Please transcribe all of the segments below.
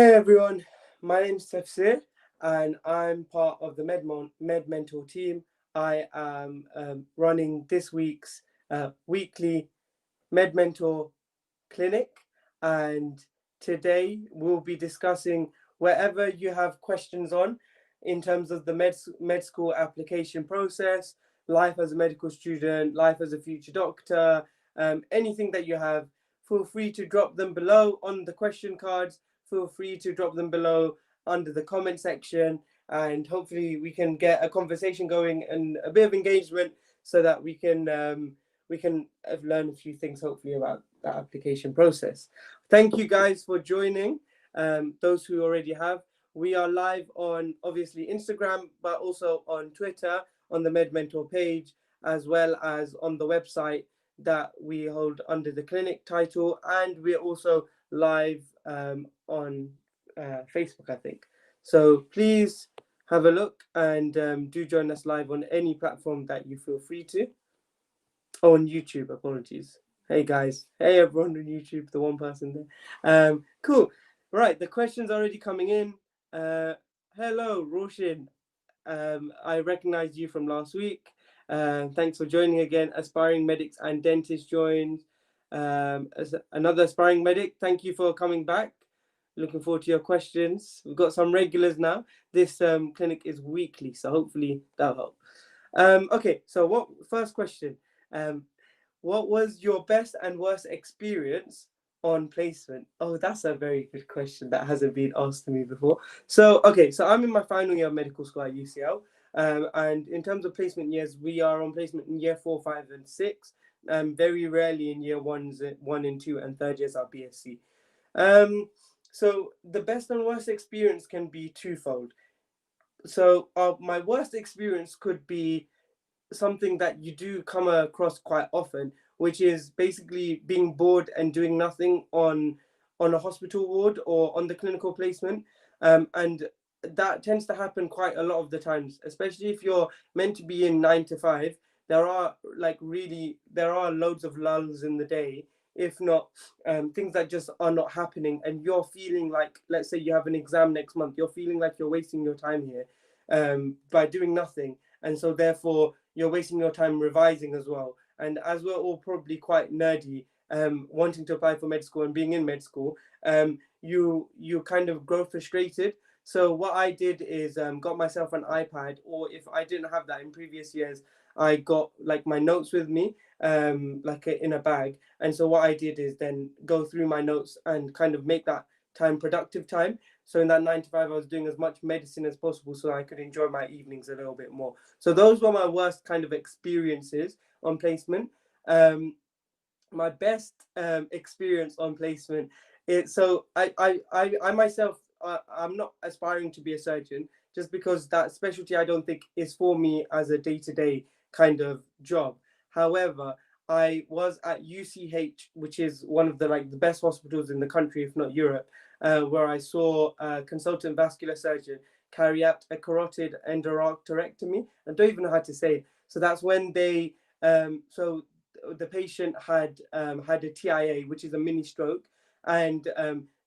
Hey everyone, my name's Tafsir and I'm part of the Medmentor team. I am running this week's weekly Medmentor clinic, and today we'll be discussing wherever you have questions on in terms of the med school application process, life as a medical student, life as a future doctor, anything that you have. Feel free to drop them below on the question cards. Feel free to drop them below under the comment section, and hopefully we can get a conversation going and a bit of engagement so that we can learn a few things hopefully about that application process. Thank you guys for joining. Those who already have, we are live on obviously Instagram, but also on Twitter on the Medmentor page, as well as on the website that we hold under the clinic title, and we're also live on Facebook, I think. So please have a look and do join us live on any platform that you feel free to. Oh, on YouTube, apologies. Hey guys, hey everyone on YouTube, the one person there. Cool. Right, the questions already coming in. Hello, Roshin. I recognized you from last week. Thanks for joining again. Aspiring medics and dentists joined. As another aspiring medic, thank you for coming back. Looking forward to your questions. We've got some regulars now. This clinic is weekly, so hopefully that'll help. Okay, so first question. What was your best and worst experience on placement? Oh, that's a very good question that hasn't been asked to me before. So, okay, so I'm in my final year of medical school at UCL. And in terms of placement years, we are on placement in year 4, 5, and 6. Very rarely in year 1 and 2, and third years are BSc. So the best and worst experience can be twofold. So my worst experience could be something that you do come across quite often, which is basically being bored and doing nothing on a hospital ward or on the clinical placement. And that tends to happen quite a lot of the times, especially if you're meant to be in 9 to 5. There are loads of lulls in the day, if not things that just are not happening, and you're feeling like, let's say you have an exam next month, you're feeling like you're wasting your time here by doing nothing. And so therefore you're wasting your time revising as well. And as we're all probably quite nerdy, wanting to apply for med school and being in med school, you kind of grow frustrated. So what I did is got myself an iPad, or if I didn't have that in previous years, I got like my notes with me, in a bag. And so what I did is then go through my notes and kind of make that time productive time. So in that 9 to 5, I was doing as much medicine as possible so I could enjoy my evenings a little bit more. So those were my worst kind of experiences on placement. My best experience on placement is, so I myself, I'm not aspiring to be a surgeon, just because that specialty I don't think is for me as a day-to-day kind of job. However, I was at UCH, which is one of the best hospitals in the country, if not Europe, where I saw a consultant vascular surgeon carry out a carotid endarterectomy. I don't even know how to say it. So that's when they, so the patient had a TIA, which is a mini stroke, and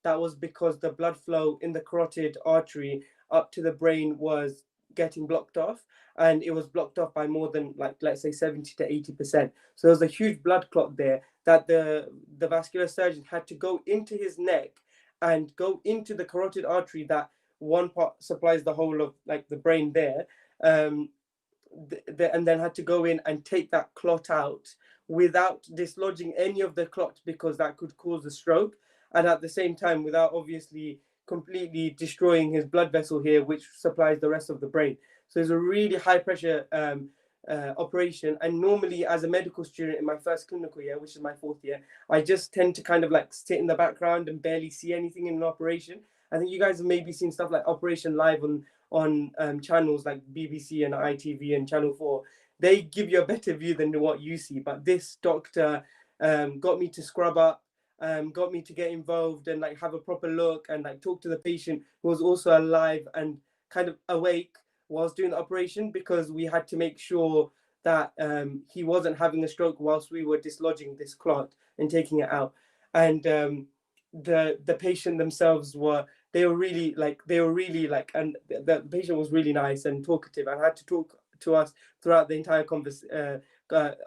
that was because the blood flow in the carotid artery up to the brain was getting blocked off, and it was blocked off by more than, let's say 70 to 80%. So there was a huge blood clot there that the vascular surgeon had to go into his neck and go into the carotid artery that one part supplies the whole of the brain there, and then had to go in and take that clot out without dislodging any of the clot, because that could cause a stroke, and at the same time without obviously completely destroying his blood vessel here, which supplies the rest of the brain. So it's a really high pressure operation. And normally as a medical student in my first clinical year, which is my 4th year, I just tend to kind of sit in the background and barely see anything in an operation. I think you guys have maybe seen stuff like Operation Live on channels like BBC and ITV and Channel 4. They give you a better view than what you see. But this doctor got me to scrub up, got me to get involved and have a proper look and talk to the patient, who was also alive and kind of awake whilst doing the operation, because we had to make sure that he wasn't having a stroke whilst we were dislodging this clot and taking it out. And the patient themselves were they were really like, and the patient was really nice and talkative, and had to talk to us throughout the entire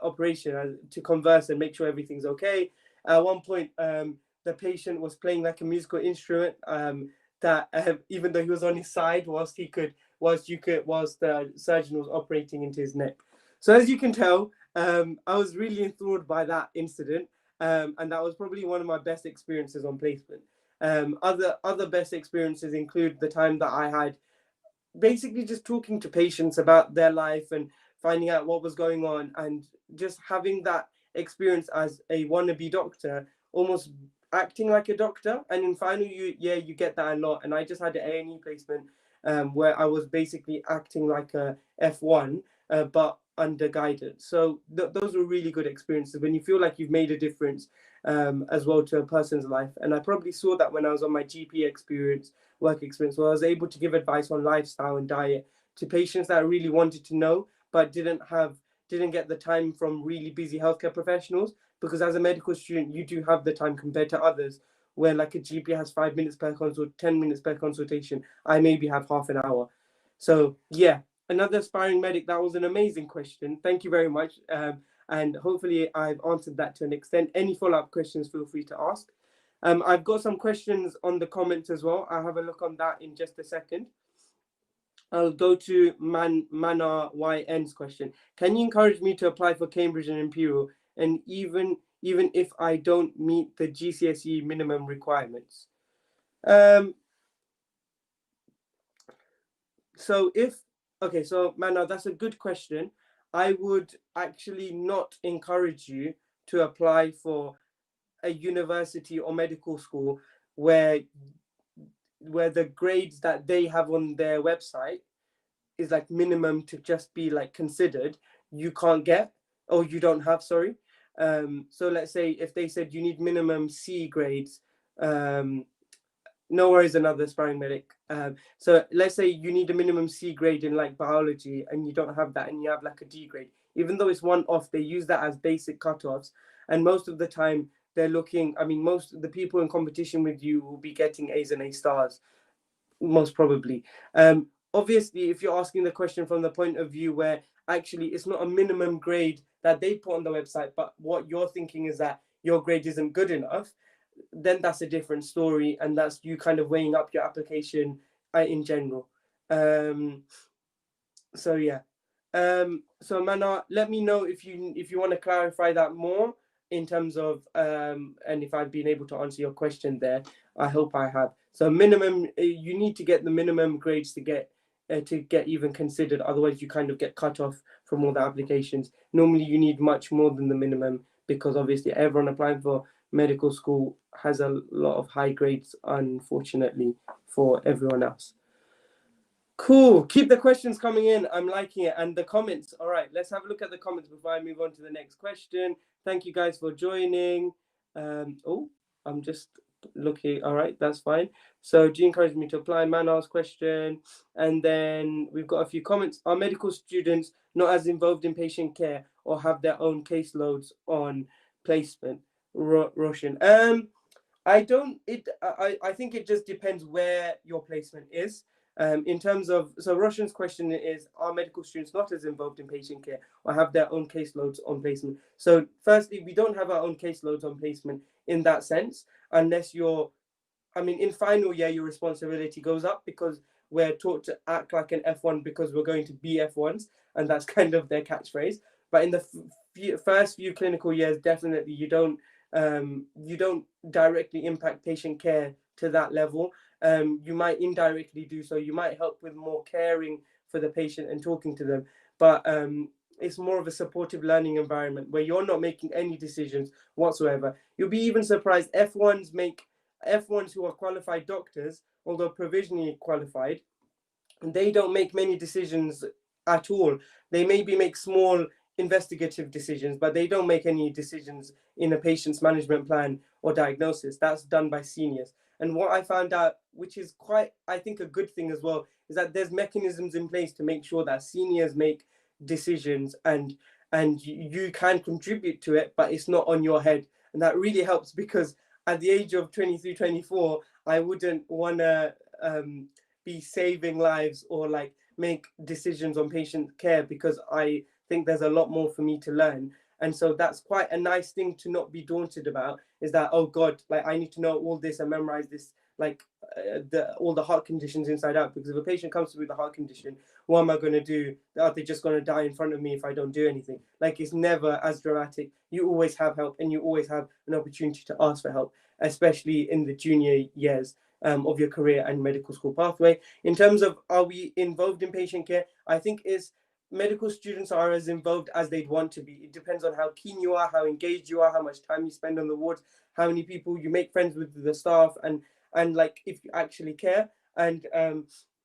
operation to converse and make sure everything's okay. At one point, the patient was playing like a musical instrument, that even though he was on his side, whilst the surgeon was operating into his neck. So as you can tell, I was really enthralled by that incident, and that was probably one of my best experiences on placement. Other best experiences include the time that I had basically just talking to patients about their life and finding out what was going on, and just having that experience as a wannabe doctor, almost acting like a doctor. And in final year, you get that a lot. And I just had an A&E placement, where I was basically acting like a F1, but under guidance. So those were really good experiences when you feel like you've made a difference, as well, to a person's life. And I probably saw that when I was on my GP work experience, where I was able to give advice on lifestyle and diet to patients that really wanted to know, but didn't get the time from really busy healthcare professionals. Because as a medical student, you do have the time compared to others, where like a GP has 5 minutes per consult, 10 minutes per consultation. I maybe have half an hour. So yeah, another aspiring medic. That was an amazing question. Thank you very much. And hopefully I've answered that to an extent. Any follow-up questions, feel free to ask. I've got some questions on the comments as well. I'll have a look on that in just a second. I'll go to Mana YN's question. Can you encourage me to apply for Cambridge and Imperial, and even if I don't meet the GCSE minimum requirements? So Mana, that's a good question. I would actually not encourage you to apply for a university or medical school where the grades that they have on their website is like minimum to just be like considered, you can't get, or you don't have, sorry. So let's say if they said you need minimum C grades, no worries, another aspiring medic. So let's say you need a minimum C grade in like biology, and you don't have that, and you have like a D grade. Even though it's one off, they use that as basic cutoffs. And most of the time, they're looking, I mean, most of the people in competition with you will be getting A's and A stars, most probably. Obviously, if you're asking the question from the point of view where actually it's not a minimum grade that they put on the website, but what you're thinking is that your grade isn't good enough, then that's a different story, and that's you kind of weighing up your application in general. So yeah. So Mana, let me know if you want to clarify that more in terms of and if I've been able to answer your question there. I hope I have. So minimum, you need to get the minimum grades to get even considered. Otherwise, you kind of get cut off from all the applications. Normally, you need much more than the minimum, because obviously everyone applying for medical school has a lot of high grades, unfortunately, for everyone else. Cool. Keep the questions coming in. I'm liking it. And the comments. All right, let's have a look at the comments before I move on to the next question. Thank you guys for joining. I'm just looking. All right, that's fine. So do you encourage me to apply? Manar's question. And then we've got a few comments. Are medical students not as involved in patient care or have their own caseloads on placement? Roshan. I think it just depends where your placement is. In terms of, so Roshan's question is, are medical students not as involved in patient care or have their own caseloads on placement? So firstly, we don't have our own caseloads on placement in that sense, unless in final year, your responsibility goes up, because we're taught to act like an F1 because we're going to be F1s, and that's kind of their catchphrase. But in the first few clinical years, definitely you don't directly impact patient care to that level. You might indirectly do so. You might help with more caring for the patient and talking to them, but it's more of a supportive learning environment where you're not making any decisions whatsoever. You'll be even surprised, F1s who are qualified doctors, although provisionally qualified, they don't make many decisions at all. They maybe make small investigative decisions, but they don't make any decisions in a patient's management plan or diagnosis. That's done by seniors. And what I found out, which is quite, I think, a good thing as well, is that there's mechanisms in place to make sure that seniors make decisions, and you can contribute to it, but it's not on your head. And that really helps, because at the age of 23, 24, I wouldn't want to be saving lives or like make decisions on patient care, because I think there's a lot more for me to learn. And so that's quite a nice thing to not be daunted about, is that, oh God, like I need to know all this and memorize this, like all the heart conditions inside out. Because if a patient comes to me with a heart condition, what am I going to do? Are they just going to die in front of me if I don't do anything? Like, it's never as dramatic. You always have help, and you always have an opportunity to ask for help, especially in the junior years of your career and medical school pathway. In terms of, are we involved in patient care? I think is medical students are as involved as they'd want to be. It depends on how keen you are, how engaged you are, how much time you spend on the wards, how many people you make friends with the staff, and like if you actually care. And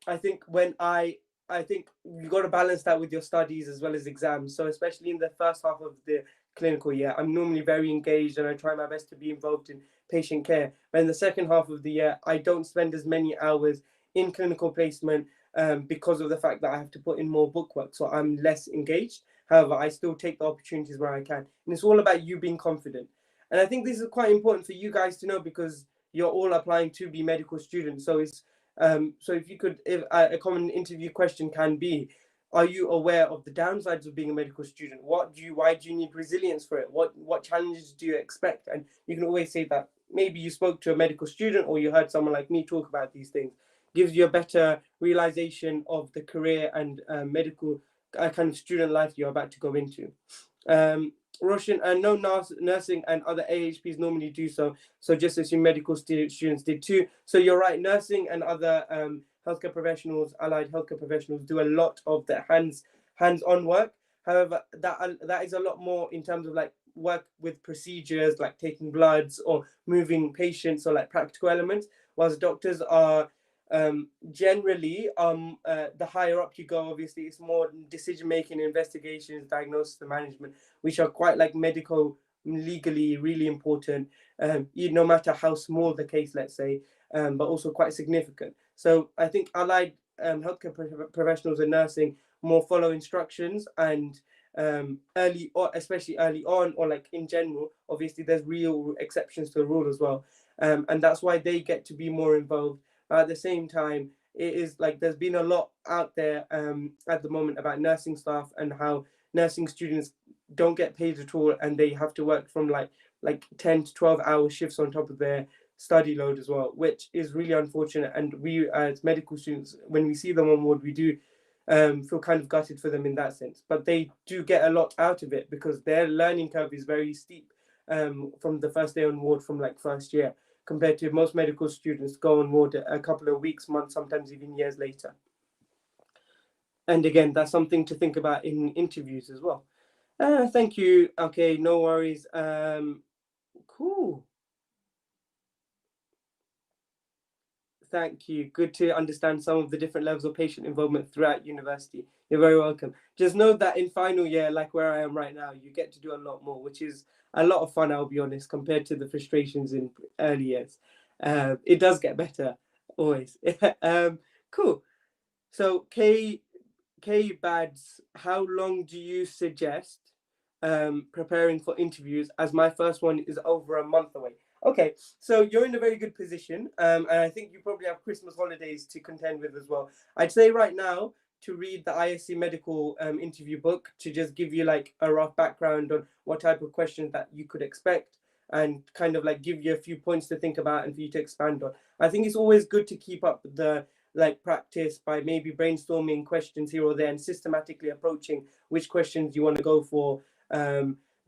I think I think you got to balance that with your studies as well as exams. So especially in the first half of the clinical year, I'm normally very engaged and I try my best to be involved in patient care. But in the second half of the year, I don't spend as many hours in clinical placement because of the fact that I have to put in more bookwork. So I'm less engaged. However, I still take the opportunities where I can. And it's all about you being confident. And I think this is quite important for you guys to know, because you're all applying to be medical students. So it's so if you could, if a common interview question can be, are you aware of the downsides of being a medical student? Why do you need resilience for it? What challenges do you expect? And you can always say that maybe you spoke to a medical student or you heard someone like me talk about these things. Gives you a better realization of the career and medical kind of student life you're about to go into. Roshan, and no nursing and other AHPs normally do so. So just as your medical students did too. So you're right, nursing and other healthcare professionals, allied healthcare professionals, do a lot of the hands-on work. However, that is a lot more in terms of like work with procedures, like taking bloods or moving patients, or like practical elements. Whilst doctors are generally the higher up you go, obviously it's more decision making, investigations, diagnosis and management, which are quite like medical, legally really important, no matter how small the case, let's say, but also quite significant. So I think allied healthcare professionals and nursing more follow instructions, and early, or especially early on, or like in general, obviously there's real exceptions to the rule as well, and that's why they get to be more involved. But at the same time, it is like there's been a lot out there at the moment about nursing staff and how nursing students don't get paid at all, and they have to work from like 10 to 12 hour shifts on top of their study load as well, which is really unfortunate. And we as medical students, when we see them on ward, we do feel kind of gutted for them in that sense. But they do get a lot out of it, because their learning curve is very steep from the first day on ward, from like first year, compared to most medical students go on ward a couple of weeks, months, sometimes even years later. And again, that's something to think about in interviews as well. Thank you. Okay, no worries. Cool. Thank you. Good to understand some of the different levels of patient involvement throughout university. You're very welcome. Just know that in final year, like where I am right now, you get to do a lot more, which is a lot of fun, I'll be honest, compared to the frustrations in early years. It does get better, always. Cool. So Bads, how long do you suggest preparing for interviews, as my first one is over a month away? Okay, so you're in a very good position, and I think you probably have Christmas holidays to contend with as well. I'd say right now to read the ISC medical interview book, to just give you like a rough background on what type of questions that you could expect, and kind of like give you a few points to think about and for you to expand on. I think it's always good to keep up the like practice by maybe brainstorming questions here or there and systematically approaching which questions you want to go for.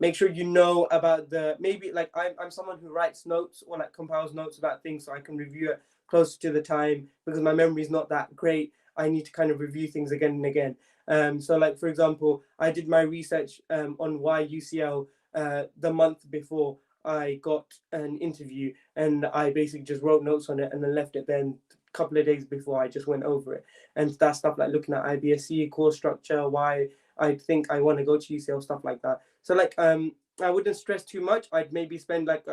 Make sure you know about the, maybe like I'm someone who writes notes or like compiles notes about things so I can review it closer to the time, because my memory is not that great. I need to kind of review things again and again. So like, for example, I did my research on why UCL the month before I got an interview, and I basically just wrote notes on it and then left it there. And a couple of days before I just went over it. And that stuff like looking at IBSC, course structure, why I think I want to go to UCL, stuff like that. So like I wouldn't stress too much. I'd maybe spend like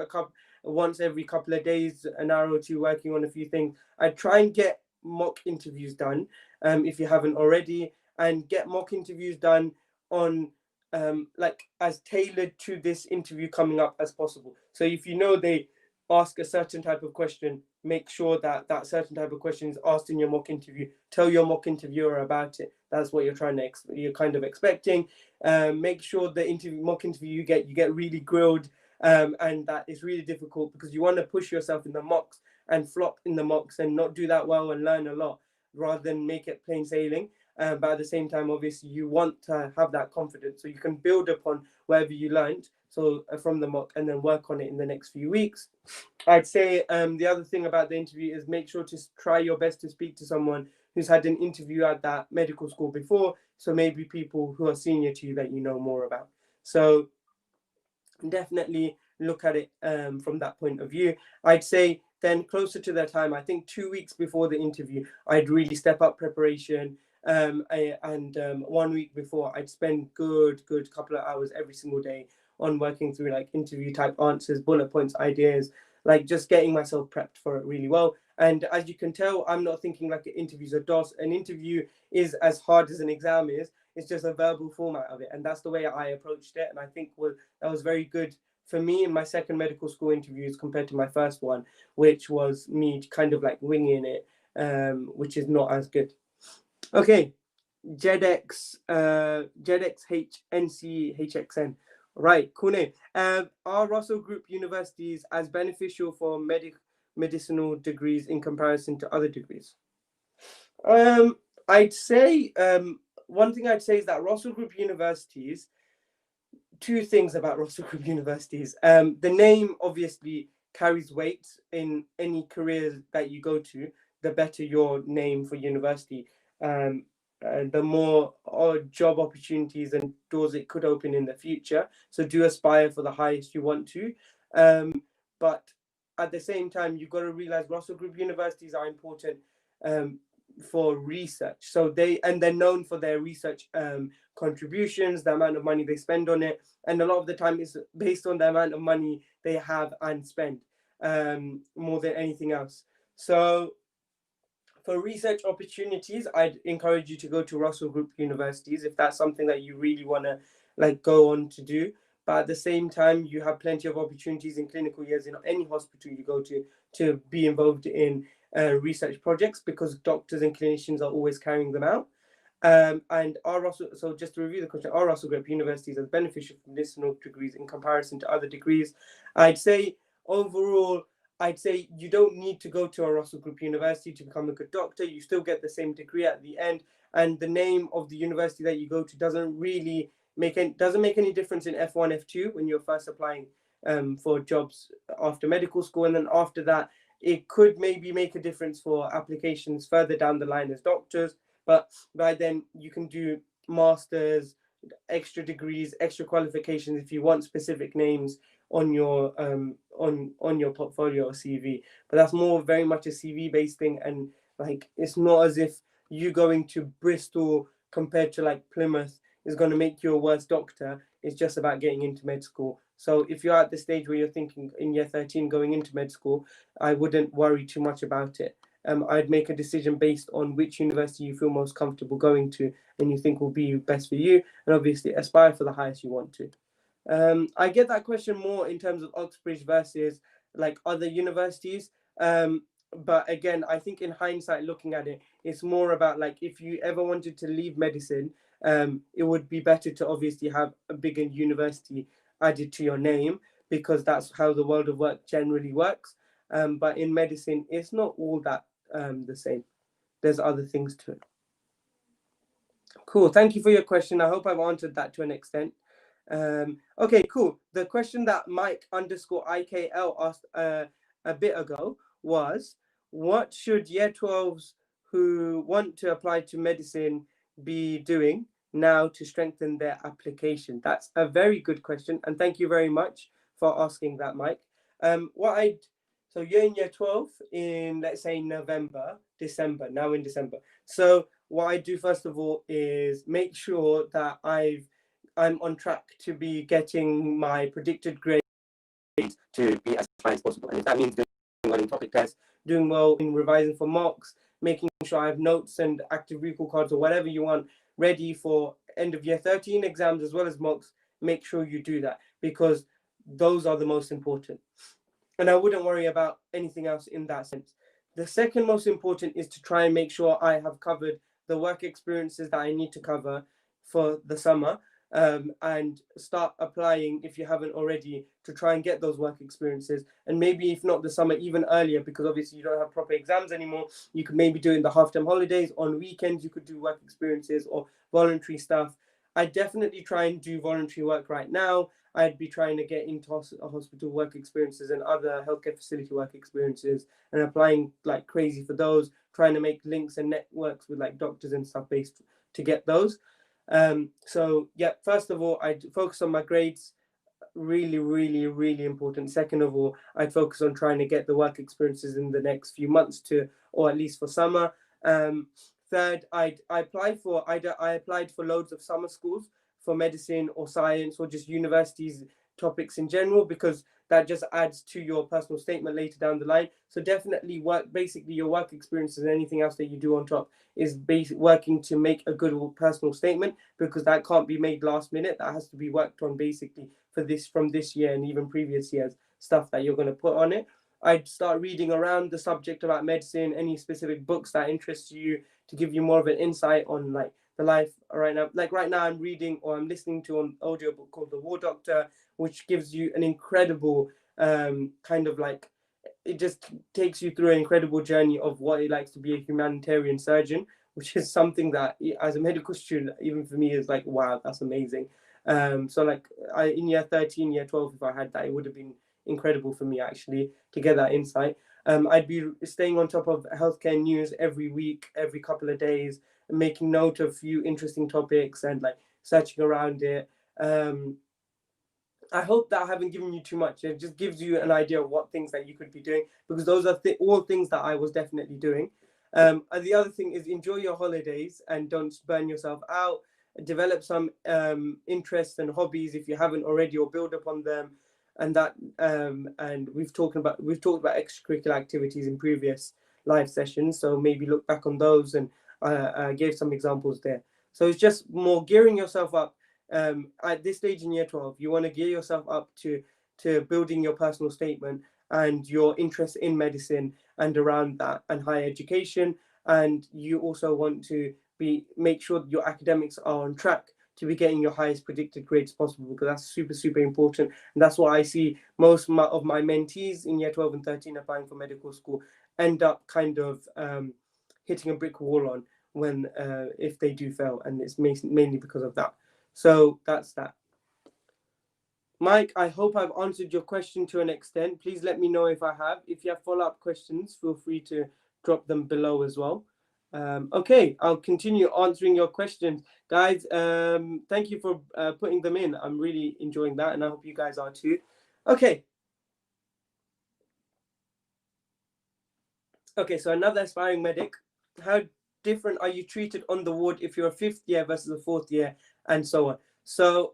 once every couple of days, an hour or two working on a few things. I'd try and get mock interviews done if you haven't already, and get mock interviews done on like as tailored to this interview coming up as possible. So if you know they ask a certain type of question, make sure that that certain type of question is asked in your mock interview. Tell your mock interviewer about it. That's what you're kind of expecting. Make sure the mock interview you get really grilled, and that is really difficult because you want to push yourself in the mocks and flop in the mocks and not do that well and learn a lot rather than make it plain sailing. But at the same time, obviously, you want to have that confidence so you can build upon whatever you learned from the mock and then work on it in the next few weeks. I'd say the other thing about the interview is make sure to try your best to speak to someone who's had an interview at that medical school before. So maybe people who are senior to you that you know more about. So definitely look at it from that point of view. I'd say then closer to that time, I think 2 weeks before the interview, I'd really step up preparation. And 1 week before, I'd spend good couple of hours every single day on working through like interview type answers, bullet points, ideas, like just getting myself prepped for it really well. And as you can tell, I'm not thinking like an interview's a DOS. An interview is as hard as an exam is. It's just a verbal format of it. And that's the way I approached it. And I think that was very good for me in my second medical school interviews compared to my first one, which was me kind of like winging it, which is not as good. Okay, JEDX HNCHXN. Right, cool name. Are Russell Group universities as beneficial for medicinal degrees in comparison to other degrees? I'd say one thing I'd say is that Russell Group universities, two things about Russell Group universities. The name obviously carries weight in any career that you go to. The better your name for university, the more job opportunities and doors it could open in the future. So do aspire for the highest you want to. But at the same time, you've got to realize Russell Group universities are important for research. So they're known for their research contributions, the amount of money they spend on it. And a lot of the time it's based on the amount of money they have and spend more than anything else. So for research opportunities, I'd encourage you to go to Russell Group universities if that's something that you really want to like go on to do. But at the same time, you have plenty of opportunities in clinical years in any hospital you go to be involved in research projects because doctors and clinicians are always carrying them out. And so just to review the question, are Russell Group universities as beneficial for medicinal degrees in comparison to other degrees? I'd say overall, you don't need to go to a Russell Group university to become a good doctor. You still get the same degree at the end. And the name of the university that you go to doesn't make any difference in F1, F2 when you're first applying for jobs after medical school. And then after that, it could maybe make a difference for applications further down the line as doctors. But by then you can do masters, extra degrees, extra qualifications if you want specific names on your on your portfolio or CV. But that's very much a CV based thing, and like it's not as if you going to Bristol compared to like Plymouth is going to make you a worse doctor. It's just about getting into med school. So if you're at the stage where you're thinking in year 13 going into med school, I wouldn't worry too much about it. I'd make a decision based on which university you feel most comfortable going to and you think will be best for you, and obviously aspire for the highest you want to. I get that question more in terms of Oxbridge versus like other universities. But again, I think in hindsight, looking at it, it's more about like if you ever wanted to leave medicine, it would be better to obviously have a bigger university added to your name because that's how the world of work generally works. But in medicine, it's not all that the same. There's other things to it. Cool. Thank you for your question. I hope I've answered that to an extent. Okay, cool. The question that Mike_IKL asked a bit ago was, what should year 12s who want to apply to medicine be doing now to strengthen their application? That's a very good question. And thank you very much for asking that, Mike. So you're in year 12 in, let's say, December. So what I do first of all is make sure that I'm on track to be getting my predicted grade to be as high as possible. And if that means doing well in topic tests, doing well in revising for mocks, making sure I have notes and active recall cards or whatever you want ready for end of year 13 exams as well as mocks, make sure you do that because those are the most important. and I wouldn't worry about anything else in that sense. The second most important is to try and make sure I have covered the work experiences that I need to cover for the summer, and start applying, if you haven't already, to try and get those work experiences. And maybe if not the summer, even earlier, because obviously you don't have proper exams anymore, you could maybe do it in the half-term holidays. On weekends, you could do work experiences or voluntary stuff. I definitely try and do voluntary work right now. I'd be trying to get into hospital work experiences and other healthcare facility work experiences, and applying like crazy for those, trying to make links and networks with like doctors and stuff based to get those. So yeah, first of all, I'd focus on my grades. Really, really, really important. Second of all, I'd focus on trying to get the work experiences in the next few months or at least for summer. Third, I applied for loads of summer schools for medicine or science or just universities topics in general, because that just adds to your personal statement later down the line. So definitely basically your work experiences and anything else that you do on top is working to make a good personal statement, because that can't be made last minute. That has to be worked on basically from this year and even previous years, stuff that you're going to put on it. I'd start reading around the subject about medicine, any specific books that interest you, to give you more of an insight on like the life right now. Like right now I'm reading or I'm listening to an audio book called The War Doctor, which gives you an incredible kind of like, it just takes you through an incredible journey of what it likes to be a humanitarian surgeon, which is something that as a medical student, even for me, is like, wow, that's amazing. So like in year 13, year 12, if I had that, it would have been incredible for me actually to get that insight. I'd be staying on top of healthcare news every week, every couple of days, and making note of a few interesting topics and like searching around it. I hope that I haven't given you too much. It just gives you an idea of what things that you could be doing, because those are all things that I was definitely doing. And the other thing is enjoy your holidays and don't burn yourself out. Develop some interests and hobbies if you haven't already, or build upon them. And we've talked about extracurricular activities in previous live sessions. So maybe look back on those, and gave some examples there. So it's just more gearing yourself up. At this stage in year 12, you want to gear yourself up to building your personal statement and your interest in medicine and around that and higher education. And you also want to make sure that your academics are on track to be getting your highest predicted grades possible, because that's super, super important. And that's what I see most of my mentees in year 12 and 13 applying for medical school end up kind of hitting a brick wall on when if they do fail, and it's mainly because of that. So that's that. Mike, I hope I've answered your question to an extent. Please let me know if I have. If you have follow-up questions, feel free to drop them below as well. Okay, I'll continue answering your questions. Guys, thank you for putting them in. I'm really enjoying that, and I hope you guys are too. Okay. Okay, so another aspiring medic. How different are you treated on the ward if you're a fifth year versus a fourth year, and so on? So,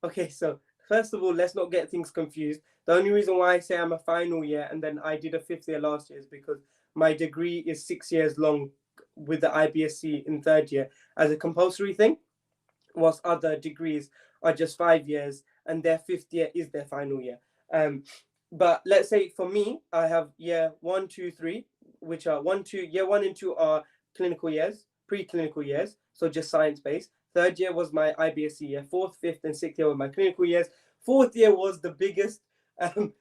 okay, so first of all, let's not get things confused. The only reason why I say I'm a final year and then I did a fifth year last year is because my degree is 6 years long with the IBSc in third year as a compulsory thing, whilst other degrees are just 5 years and their fifth year is their final year. But let's say for me, I have year 1, 2, 3, which are year 1 and 2 are clinical years, pre-clinical years, so just science-based. Third year was my IBSc year. Fourth, fifth, and sixth year were my clinical years. Fourth year was the biggest,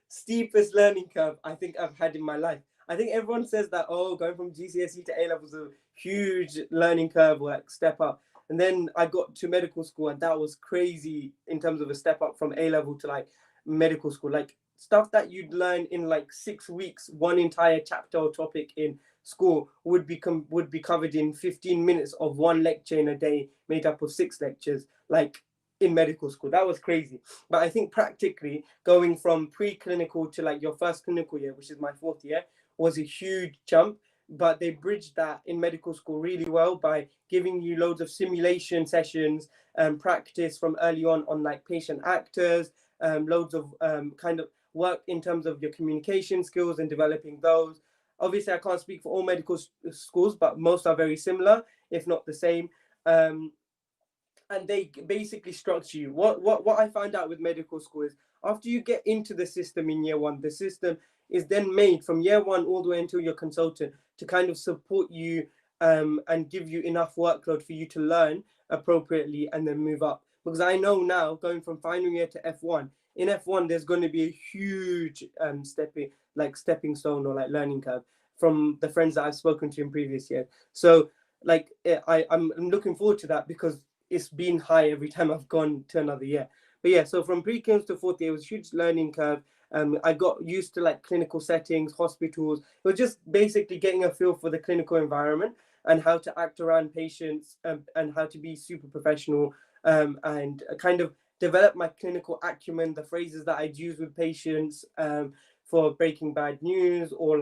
steepest learning curve I think I've had in my life. I think everyone says that, oh, going from GCSE to A levels is a huge learning curve, or like step up. And then I got to medical school, and that was crazy in terms of a step up from A level to like medical school. Like stuff that you'd learn in like 6 weeks, one entire chapter or topic in school would be covered in 15 minutes of one lecture in a day, made up of 6 lectures, like in medical school. That was crazy. But I think practically going from pre-clinical to like your first clinical year, which is my fourth year, was a huge jump. But they bridged that in medical school really well by giving you loads of simulation sessions and practice from early on like patient actors, loads of kind of work in terms of your communication skills and developing those. Obviously, I can't speak for all medical schools, but most are very similar, if not the same. and they basically structure you. What I found out with medical school is after you get into the system in year one, the system is then made from year one all the way until you're consultant to kind of support you and give you enough workload for you to learn appropriately and then move up. Because I know now, going from final year to F1, in F1 there's going to be a huge stepping stone or like learning curve from the friends that I've spoken to in previous years. So like I'm looking forward to that because it's been high every time I've gone to another year. But yeah, so from pre-clins to fourth year, it was a huge learning curve. I got used to like clinical settings, hospitals. It was just basically getting a feel for the clinical environment and how to act around patients and how to be super professional and kind of develop my clinical acumen, the phrases that I'd use with patients for breaking bad news or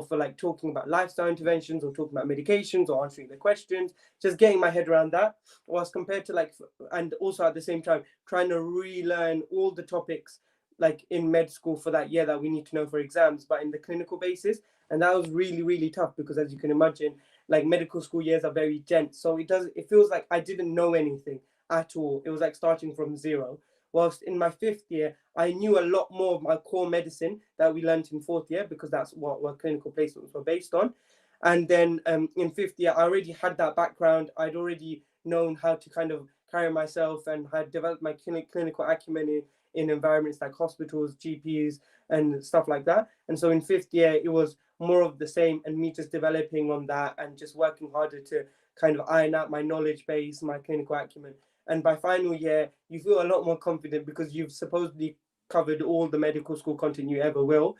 for like talking about lifestyle interventions or talking about medications or answering the questions, just getting my head around that. Whilst compared to like, and also at the same time, trying to relearn all the topics like in med school for that year that we need to know for exams, but in the clinical basis. And that was really, really tough because as you can imagine, like medical school years are very dense. So it feels like I didn't know anything at all. It was like starting from zero. Whilst in my fifth year, I knew a lot more of my core medicine that we learned in fourth year because that's what clinical placements were based on. And then in fifth year, I already had that background. I'd already known how to kind of carry myself and had developed my clinical acumen in environments like hospitals, GPs, and stuff like that. And so in fifth year, it was more of the same and me just developing on that and just working harder to kind of iron out my knowledge base, my clinical acumen. And by final year, you feel a lot more confident because you've supposedly covered all the medical school content you ever will.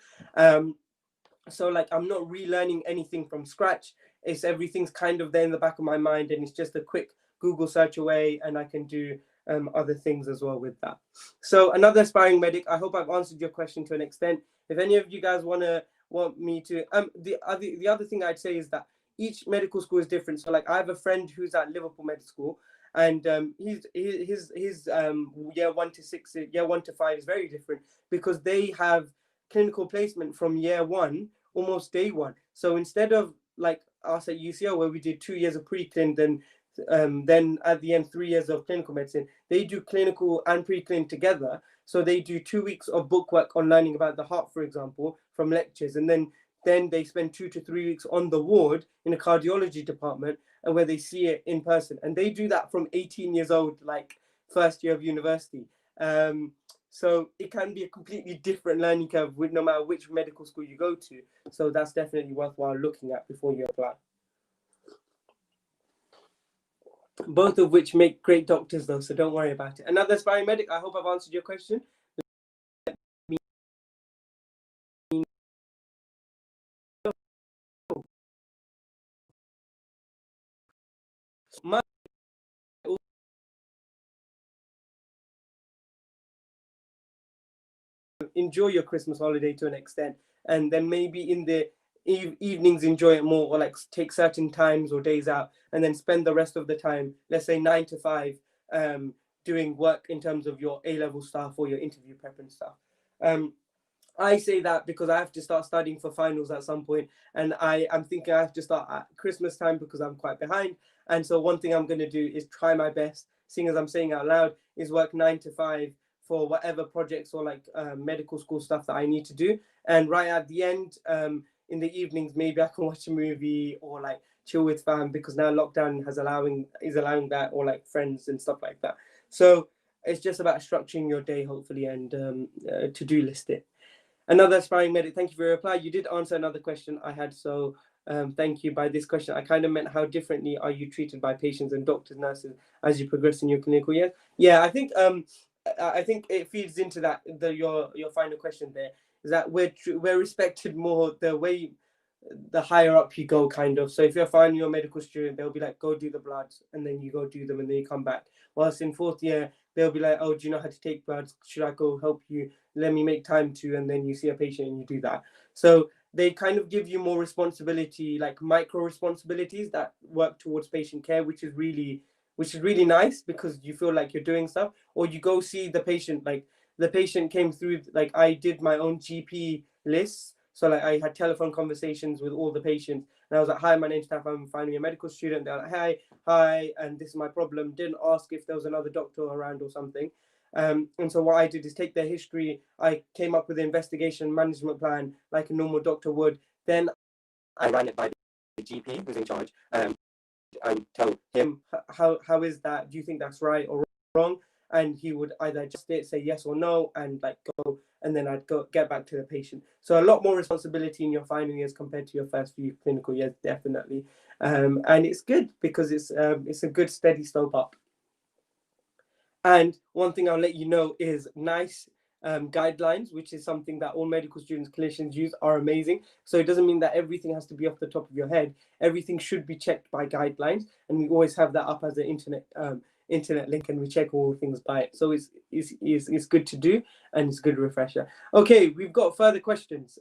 So like I'm not relearning anything from scratch. It's everything's kind of there in the back of my mind, and it's just a quick Google search away, and I can do other things as well with that. So another aspiring medic. I hope I've answered your question to an extent. If any of you guys want me to, the other thing I'd say is that each medical school is different. So like I have a friend who's at Liverpool Med School, and his year 1 to 6, year 1 to 5 is very different because they have clinical placement from year 1 almost day 1. So instead of like us at UCL where we did 2 years of pre-clin, then at the end 3 years of clinical medicine, they do clinical and pre-clin together. So they do 2 weeks of bookwork on learning about the heart, for example, from lectures, and then they spend 2 to 3 weeks on the ward in a cardiology department and where they see it in person. And they do that from 18 years old, like first year of university. So it can be a completely different learning curve with no matter which medical school you go to. So that's definitely worthwhile looking at before you apply. Both of which make great doctors though, so don't worry about it. Another aspiring medic, I hope I've answered your question. Enjoy your Christmas holiday to an extent, and then maybe in the evenings enjoy it more, or like take certain times or days out and then spend the rest of the time, let's say 9 to 5, doing work in terms of your A-level stuff or your interview prep and stuff. I say that because I have to start studying for finals at some point, and I'm thinking I have to start at Christmas time because I'm quite behind. And so one thing I'm going to do is try my best, seeing as I'm saying out loud, is work 9 to 5 for whatever projects or like medical school stuff that I need to do. And right at the end, in the evenings, maybe I can watch a movie or like chill with fam, because now lockdown is allowing that, or like friends and stuff like that. So it's just about structuring your day, hopefully, and to-do list it. Another aspiring medic, thank you for your reply. You did answer another question I had, so thank you. By this question, I kind of meant how differently are you treated by patients and doctors, nurses as you progress in your clinical years? Yeah, I think it feeds into that. Your final question there is that we're respected more the higher up you go, kind of. So if you're finding your medical student, they'll be like, go do the bloods, and then you go do them, and then you come back. Whilst in fourth year, they'll be like, oh, do you know how to take bloods? Should I go help you? Let me make time to, and then you see a patient and you do that. So they kind of give you more responsibility, like micro responsibilities that work towards patient care, which is really nice because you feel like you're doing stuff. Or you go see the patient, like the patient came through, like I did my own GP lists. So like I had telephone conversations with all the patients, and I was like, "Hi, my name's Taf. I'm finally a medical student." They're like, "Hi, and this is my problem." Didn't ask if there was another doctor around or something. And so what I did is take their history. I came up with an investigation management plan like a normal doctor would. Then I ran it by the GP who's in charge. And tell him how is that? Do you think that's right or wrong? And he would either adjust it, say yes or no, and like go, and then I'd go get back to the patient. So a lot more responsibility in your final years compared to your first few clinical years, definitely. And it's good because it's a good steady slope up. And one thing I'll let you know is NICE guidelines, which is something that all medical students, clinicians use, are amazing. So it doesn't mean that everything has to be off the top of your head. Everything should be checked by guidelines, and we always have that up as an internet link, and we check all things by it. So it's good to do, and it's a good refresher. Okay, we've got further questions.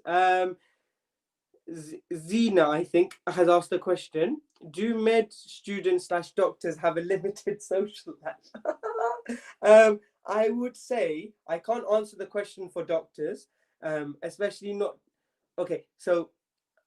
Zena, I think, has asked a question. Do med students / doctors have a limited social life? I would say I can't answer the question for doctors, especially not. Okay, so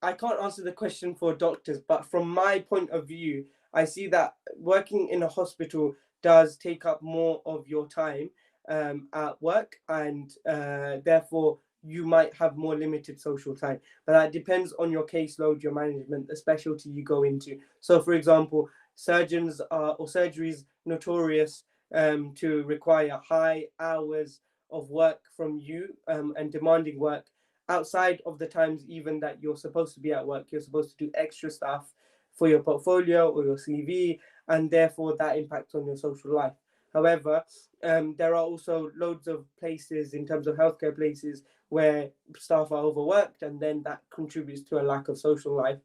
I can't answer the question for doctors, but from my point of view, I see that working in a hospital does take up more of your time at work, and therefore you might have more limited social time. But that depends on your caseload, your management, the specialty you go into. So, for example, surgeons or surgeries notorious to require high hours of work from you and demanding work outside of the times even that you're supposed to be at work. You're supposed to do extra stuff for your portfolio or your CV, and therefore that impacts on your social life. However, there are also loads of places in terms of healthcare places where staff are overworked, and then that contributes to a lack of social life.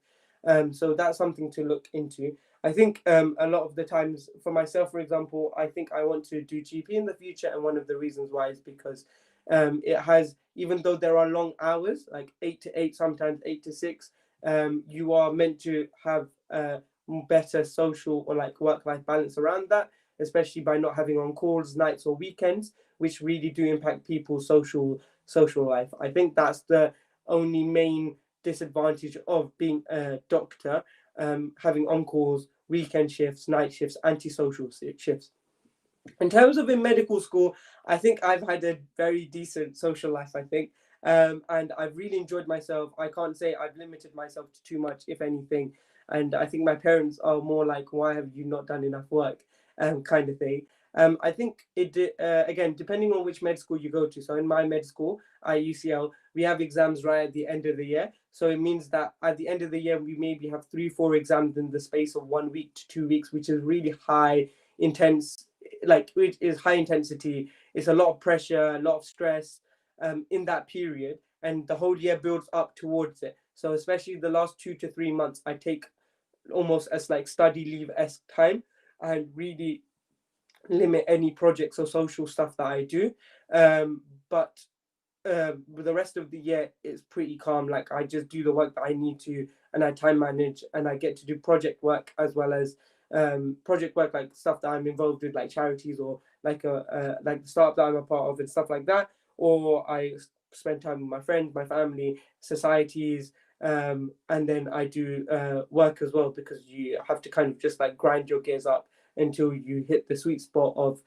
So that's something to look into. I think a lot of the times, for myself, for example, I think I want to do GP in the future, and one of the reasons why is because it has, even though there are long hours, like 8 to 8, sometimes 8 to 6, you are meant to have better social or like work-life balance around that, especially by not having on calls, nights or weekends, which really do impact people's social life. I think that's the only main disadvantage of being a doctor, having on calls, weekend shifts, night shifts, antisocial shifts. In terms of in medical school, I think I've had a very decent social life, I think. And I've really enjoyed myself. I can't say I've limited myself to too much, if anything. And I think my parents are more like, why have you not done enough work? Kind of thing. I think again, depending on which med school you go to. So in my med school, UCL, we have exams right at the end of the year. So it means that at the end of the year, we maybe have 3-4 exams in the space of 1 week to 2 weeks, which is really high, intense, like it is high intensity. It's a lot of pressure, a lot of stress in that period, and the whole year builds up towards it. So especially the last 2 to 3 months, I take almost as like study leave-esque time and really limit any projects or social stuff that I do. But with the rest of the year, it's pretty calm. Like I just do the work that I need to, and I time manage, and I get to do project work as well as project work, like stuff that I'm involved with, like charities or like like the startup that I'm a part of and stuff like that. Or I spend time with my friends, my family, societies, and then I do work as well, because you have to kind of just like grind your gears up until you hit the sweet spot of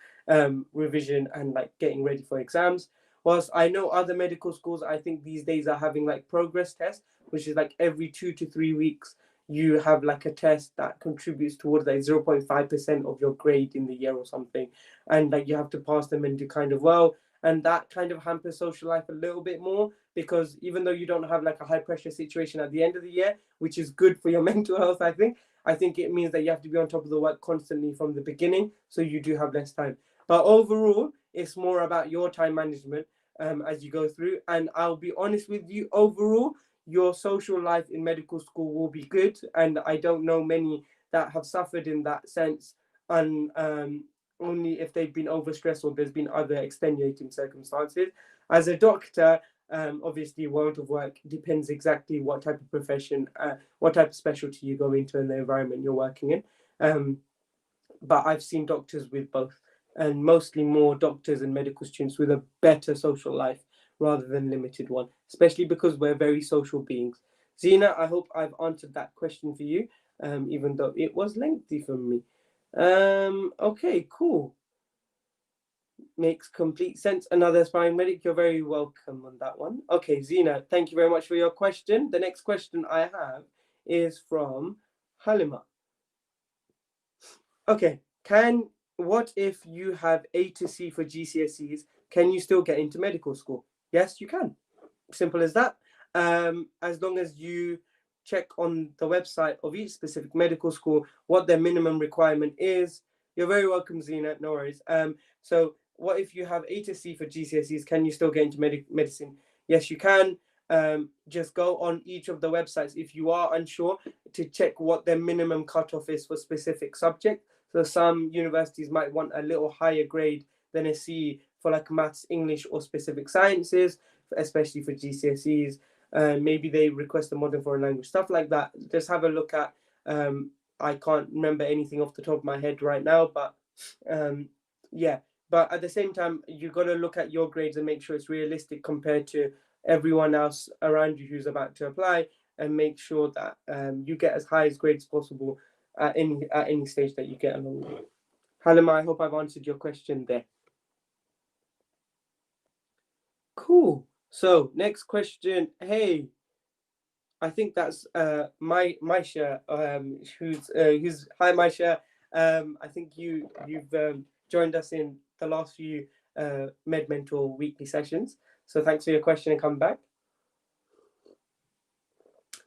revision and like getting ready for exams. Whilst I know other medical schools, I think these days are having like progress tests, which is like every 2 to 3 weeks, you have like a test that contributes towards like 0.5% of your grade in the year or something. And like you have to pass them and do kind of well. And that kind of hampers social life a little bit more, because even though you don't have like a high pressure situation at the end of the year, which is good for your mental health, I think it means that you have to be on top of the work constantly from the beginning. So you do have less time. But overall, it's more about your time management as you go through. And I'll be honest with you, overall, your social life in medical school will be good. And I don't know many that have suffered in that sense, and only if they've been overstressed or there's been other extenuating circumstances. As a doctor, obviously, world of work depends exactly what type of profession, what type of specialty you go into and the environment you're working in. But I've seen doctors with both, and mostly more doctors and medical students with a better social life rather than limited one, especially because we're very social beings. Zena, I hope I've answered that question for you, even though it was lengthy for me. Okay, cool. Makes complete sense. Another aspiring medic, you're very welcome on that one. Okay, Zena, thank you very much for your question. The next question I have is from Halima. Okay, what if you have A to C for GCSEs? Can you still get into medical school? Yes, you can. Simple as that. As long as you check on the website of each specific medical school what their minimum requirement is. You're very welcome, Zena. No worries. So what if you have A to C for GCSEs? Can you still get into medicine? Yes, you can. Just go on each of the websites if you are unsure to check what their minimum cutoff is for specific subject. So some universities might want a little higher grade than a C for like maths, English, or specific sciences, especially for GCSEs. Maybe they request a modern foreign language, stuff like that. Just have a look at. I can't remember anything off the top of my head right now, but yeah. But at the same time, you got to look at your grades and make sure it's realistic compared to everyone else around you who's about to apply, and make sure that you get as high as grades possible at any stage that you get along the way. Halima, I hope I've answered your question there. Cool. So next question. Hey, I think that's Maisha, who's hi Maisha. I think you've joined us in the last few Medmentor weekly sessions. So thanks for your question and coming back.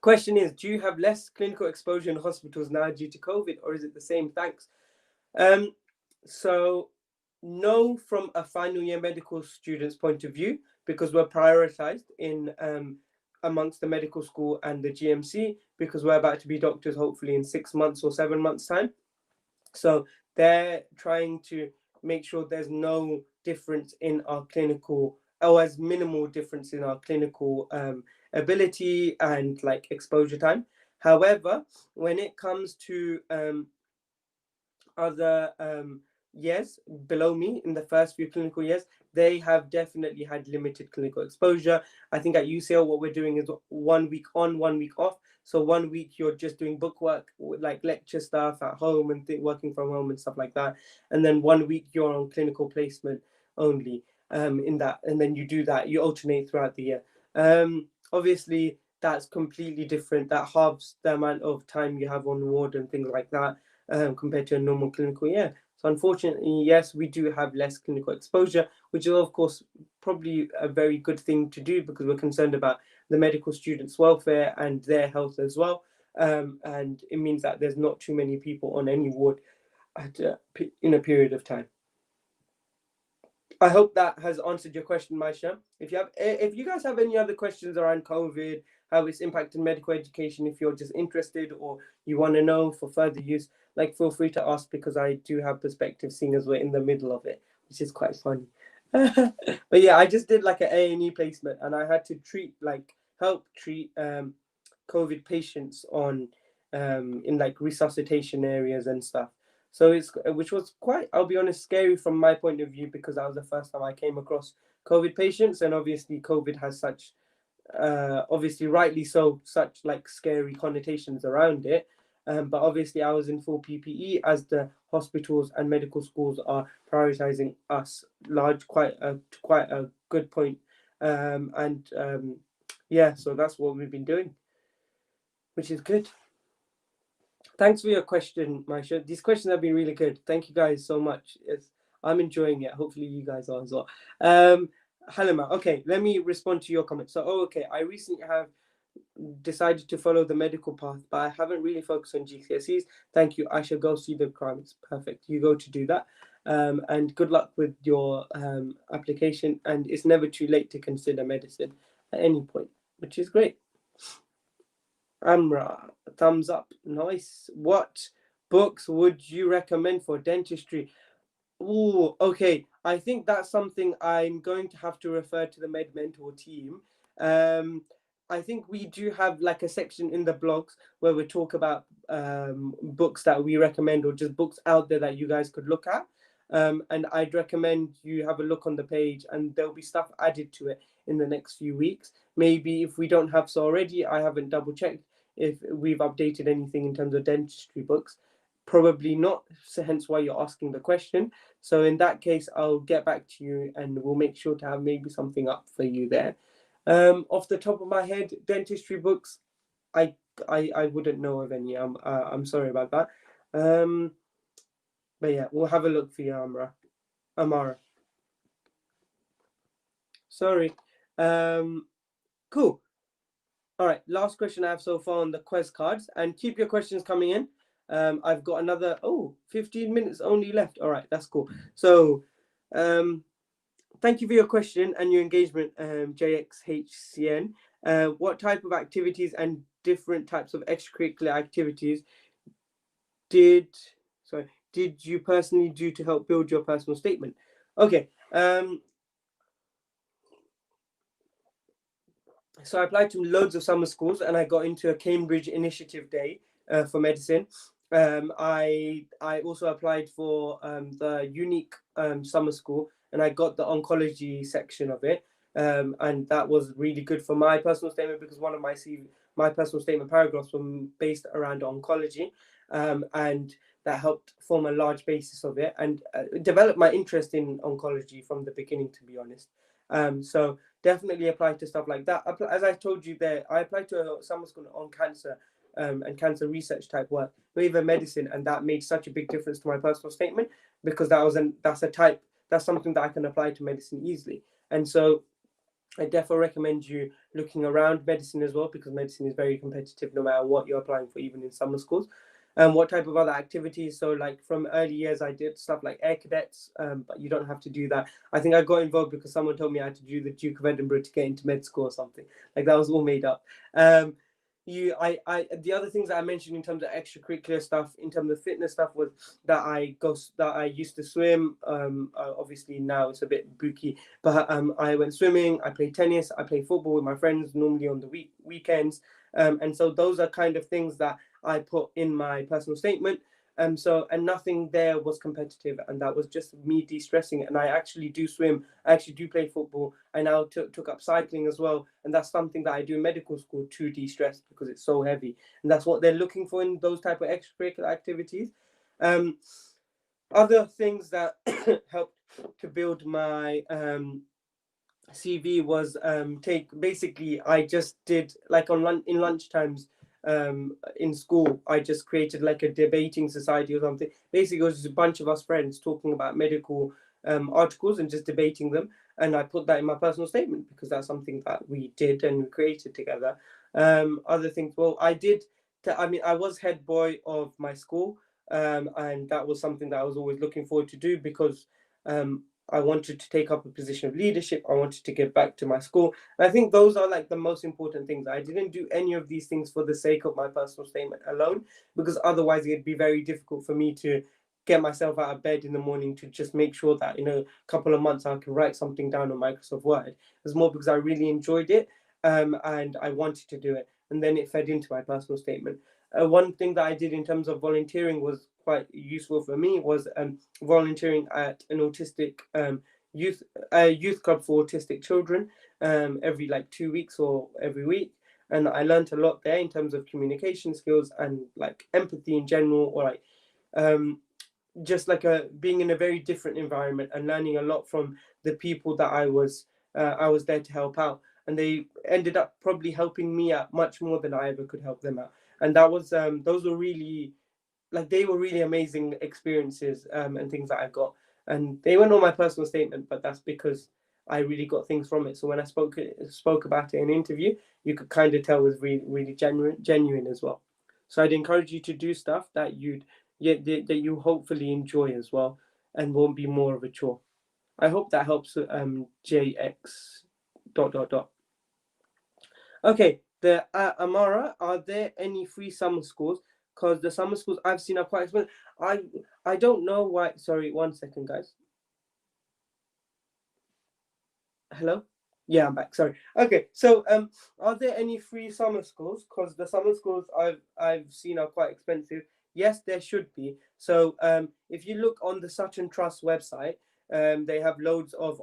Question is, do you have less clinical exposure in hospitals now due to COVID, or is it the same? Thanks. So no, from a final year medical student's point of view, because we're prioritized in amongst the medical school and the GMC, because we're about to be doctors hopefully in 6 months or 7 months time. So they're trying to make sure there's no difference in our clinical, or as minimal difference in our clinical ability and like exposure time. However, when it comes to other years below me in the first few clinical years, they have definitely had limited clinical exposure. I think at UCL what we're doing is 1 week on, 1 week off. So 1 week you're just doing book work, like lecture stuff at home and working from home and stuff like that. And then 1 week you're on clinical placement only in that. And then you do that, you alternate throughout the year. Obviously, that's completely different. That halves the amount of time you have on ward and things like that compared to a normal clinical year. So unfortunately, yes, we do have less clinical exposure, which is of course probably a very good thing to do because we're concerned about the medical students' welfare and their health as well. And it means that there's not too many people on any ward in a period of time. I hope that has answered your question, Maisha. If you guys have any other questions around COVID, how it's impacted medical education, if you're just interested or you want to know for further use, like feel free to ask because I do have perspective, seeing as we're in the middle of it, which is quite funny. But yeah, I just did like an A&E placement, and I had to help treat COVID patients on in like resuscitation areas and stuff. So which was quite, I'll be honest, scary from my point of view because that was the first time I came across COVID patients, and obviously COVID has such, obviously rightly so, such like scary connotations around it. But obviously I was in full PPE as the hospitals and medical schools are prioritizing us quite a good point. Yeah, so that's what we've been doing, which is good. Thanks for your question, Maisha. These questions have been really good. Thank you guys so much. I'm enjoying it. Hopefully you guys are as well. Halima, okay, let me respond to your comment. So, okay, I recently have decided to follow the medical path, but I haven't really focused on GCSEs. Thank you. I shall go see the requirements. Perfect. You go to do that. And good luck with your application. And it's never too late to consider medicine at any point, which is great. Amra, thumbs up. Nice. What books would you recommend for dentistry? Oh, okay. I think that's something I'm going to have to refer to the Medmentor team. I think we do have like a section in the blogs where we talk about books that we recommend or just books out there that you guys could look at. And I'd recommend you have a look on the page, and there'll be stuff added to it in the next few weeks. Maybe if we don't have so already, I haven't double checked if we've updated anything in terms of dentistry books. Probably not, so hence why you're asking the question. So in that case, I'll get back to you and we'll make sure to have maybe something up for you there. Off the top of my head, dentistry books, I wouldn't know of any. I'm sorry about that. But yeah, we'll have a look for you, Amara. Sorry. Cool. All right, last question I have so far on the quest cards, and keep your questions coming in. I've got another 15 minutes only left. All right, that's cool. So thank you for your question and your engagement, JXHCN. What type of activities and different types of extracurricular activities did you personally do to help build your personal statement? Okay. So I applied to loads of summer schools, and I got into a Cambridge Initiative Day for medicine. I also applied for the Unique Summer School, and I got the oncology section of it. And that was really good for my personal statement, because one of my personal statement paragraphs were based around oncology, and that helped form a large basis of it, and develop my interest in oncology from the beginning, to be honest. So definitely apply to stuff like that. As I told you there, I applied to a summer school on cancer and cancer research type work, not even medicine, and that made such a big difference to my personal statement, because that's something that I can apply to medicine easily. And so I definitely recommend you looking around medicine as well, because medicine is very competitive no matter what you're applying for, even in summer schools. And what type of other activities? So like from early years, I did stuff like air cadets, but you don't have to do that. I think I got involved because someone told me I had to do the Duke of Edinburgh to get into med school or something. Like that was all made up. The other things that I mentioned in terms of extracurricular stuff, in terms of fitness stuff, was that I used to swim. Obviously now it's a bit booky, but I went swimming. I played tennis. I play football with my friends normally on the weekends. And so those are kind of things that I put in my personal statement. And nothing there was competitive, and that was just me de-stressing. And I actually do swim. I actually do play football. I now took up cycling as well, and that's something that I do in medical school to de-stress, because it's so heavy, and that's what they're looking for in those type of extracurricular activities. Other things that helped to build my CV was I just did like in lunch times in school, I just created like a debating society or something. Basically, it was just a bunch of us friends talking about medical articles and just debating them. And I put that in my personal statement, because that's something that we did and we created together. Other things, well, I was head boy of my school, and that was something that I was always looking forward to do, because I wanted to take up a position of leadership. I wanted to give back to my school. And I think those are like the most important things. I didn't do any of these things for the sake of my personal statement alone, because otherwise it'd be very difficult for me to get myself out of bed in the morning to just make sure that in a couple of months I can write something down on Microsoft Word. It was more because I really enjoyed it, and I wanted to do it. And then it fed into my personal statement. One thing that I did in terms of volunteering was quite useful for me, was volunteering at an autistic youth club for autistic children every like 2 weeks or every week. And I learned a lot there in terms of communication skills and like empathy in general, or like just like being in a very different environment and learning a lot from the people that I was there to help out. And they ended up probably helping me out much more than I ever could help them out. And that was those were really, like, they were really amazing experiences and things that I got. And they weren't on my personal statement, but that's because I really got things from it. So when I spoke about it in an interview, you could kind of tell it was really, really genuine as well. So I'd encourage you to do stuff that you hopefully enjoy as well, and won't be more of a chore. I hope that helps. JX dot dot dot. Okay, Amara, are there any free summer schools? Because the summer schools I've seen are quite expensive. I don't know why. Sorry, 1 second, guys. Hello? Yeah, I'm back. Sorry. Okay, so are there any free summer schools? Because the summer schools I've seen are quite expensive. Yes, there should be. So if you look on the Sutton Trust website, they have loads of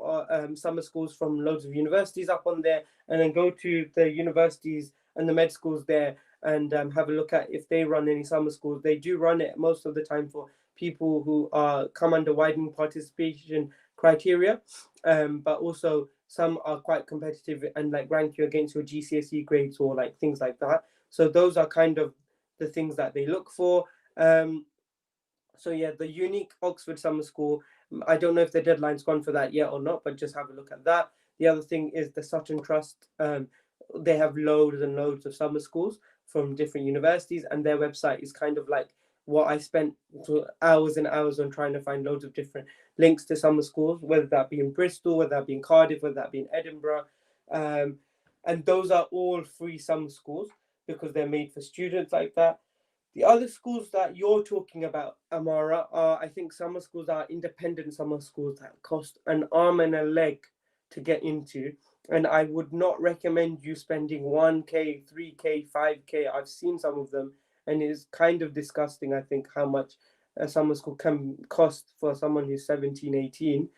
summer schools from loads of universities up on there, and then go to the universities and the med schools there and have a look at if they run any summer schools. They do run it most of the time for people who are come under widening participation criteria, but also some are quite competitive and like rank you against your GCSE grades or like things like that. So those are kind of the things that they look for. So yeah, the unique Oxford Summer School, I don't know if the deadline's gone for that yet or not, but just have a look at that. The other thing is the Sutton Trust. They have loads and loads of summer schools from different universities, and their website is kind of like what I spent hours and hours on trying to find loads of different links to summer schools, whether that be in Bristol, whether that be in Cardiff, whether that be in Edinburgh. And those are all free summer schools because they're made for students like that. The other schools that you're talking about, Amara, are I think summer schools are independent summer schools that cost an arm and a leg to get into. And I would not recommend you spending 1K, 3K, 5K. I've seen some of them, and it's kind of disgusting, I think, how much a summer school can cost for someone who's 17, 18.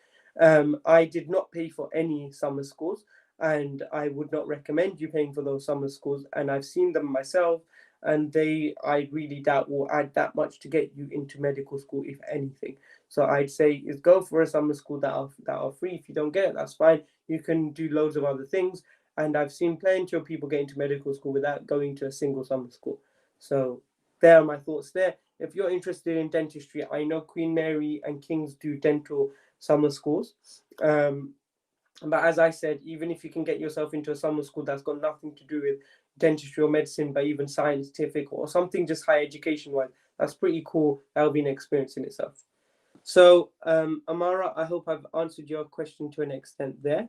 I did not pay for any summer schools, and I would not recommend you paying for those summer schools. And I've seen them myself, and I really doubt will add that much to get you into medical school, if anything. So I'd say is go for a summer school that are free. If you don't get it, that's fine. You can do loads of other things. And I've seen plenty of people get into medical school without going to a single summer school. So there are my thoughts there. If you're interested in dentistry, I know Queen Mary and King's do dental summer schools. But as I said, even if you can get yourself into a summer school that's got nothing to do with dentistry or medicine, but even scientific or something just higher education wise, that's pretty cool. That'll be an experience in itself. So, Amara, I hope I've answered your question to an extent there.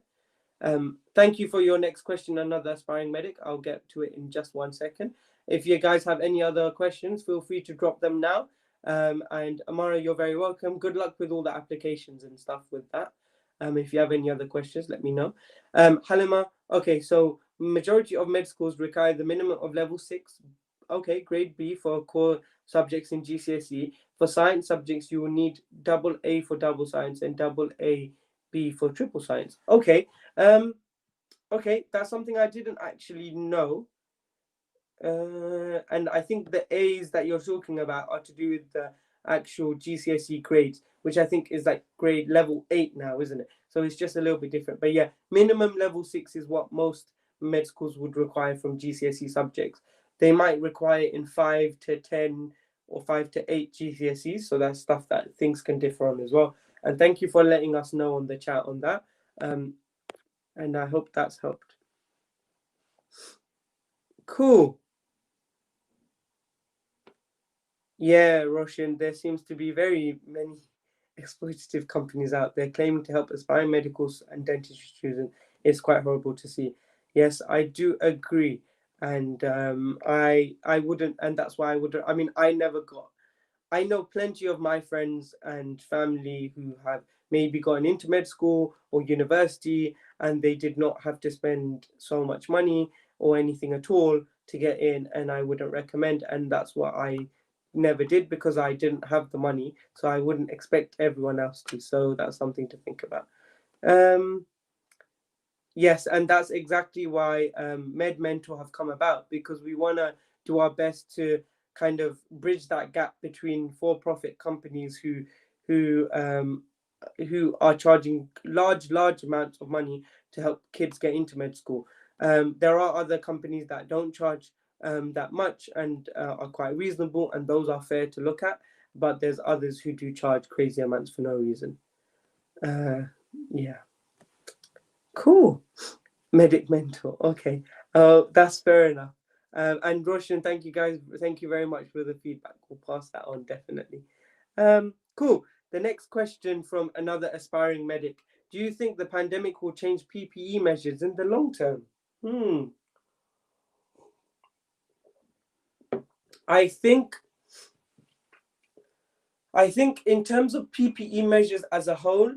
Thank you for your next question, another aspiring medic. I'll get to it in just 1 second. If you guys have any other questions, feel free to drop them now. And Amara, you're very welcome. Good luck with all the applications and stuff with that. If you have any other questions, let me know. Halima, okay, so majority of med schools require the minimum of level 6. Okay, grade B for core subjects in GCSE. For science subjects, you will need double A for double science and double A B for triple science. Okay, okay, that's something I didn't actually know. And I think the A's that you're talking about are to do with the actual GCSE grades, which I think is like grade level 8 now, isn't it? So it's just a little bit different. But yeah, minimum level 6 is what most med schools would require from GCSE subjects. They might require it in 5 to 10 or 5 to 8 GCSEs. So that's stuff that things can differ on as well. And thank you for letting us know on the chat on that. And I hope that's helped. Cool. Yeah, Roshan, there seems to be very many exploitative companies out there claiming to help aspiring medicals and dentistry students. It's quite horrible to see. Yes, I do agree. And I wouldn't, and that's why I wouldn't. I mean, I know plenty of my friends and family who have maybe gotten into med school or university, and they did not have to spend so much money or anything at all to get in, and I wouldn't recommend. And that's what I never did because I didn't have the money, so I wouldn't expect everyone else to. So that's something to think about. Yes, and that's exactly why Medmentor have come about, because we want to do our best to kind of bridge that gap between for-profit companies who are charging large amounts of money to help kids get into med school. There are other companies that don't charge that much and are quite reasonable, and those are fair to look at. But there's others who do charge crazy amounts for no reason. Yeah. Cool. Medmentor. Okay. That's fair enough. And Roshan, thank you guys. Thank you very much for the feedback. We'll pass that on definitely. Cool. The next question from another aspiring medic. Do you think the pandemic will change PPE measures in the long term? I think in terms of PPE measures as a whole,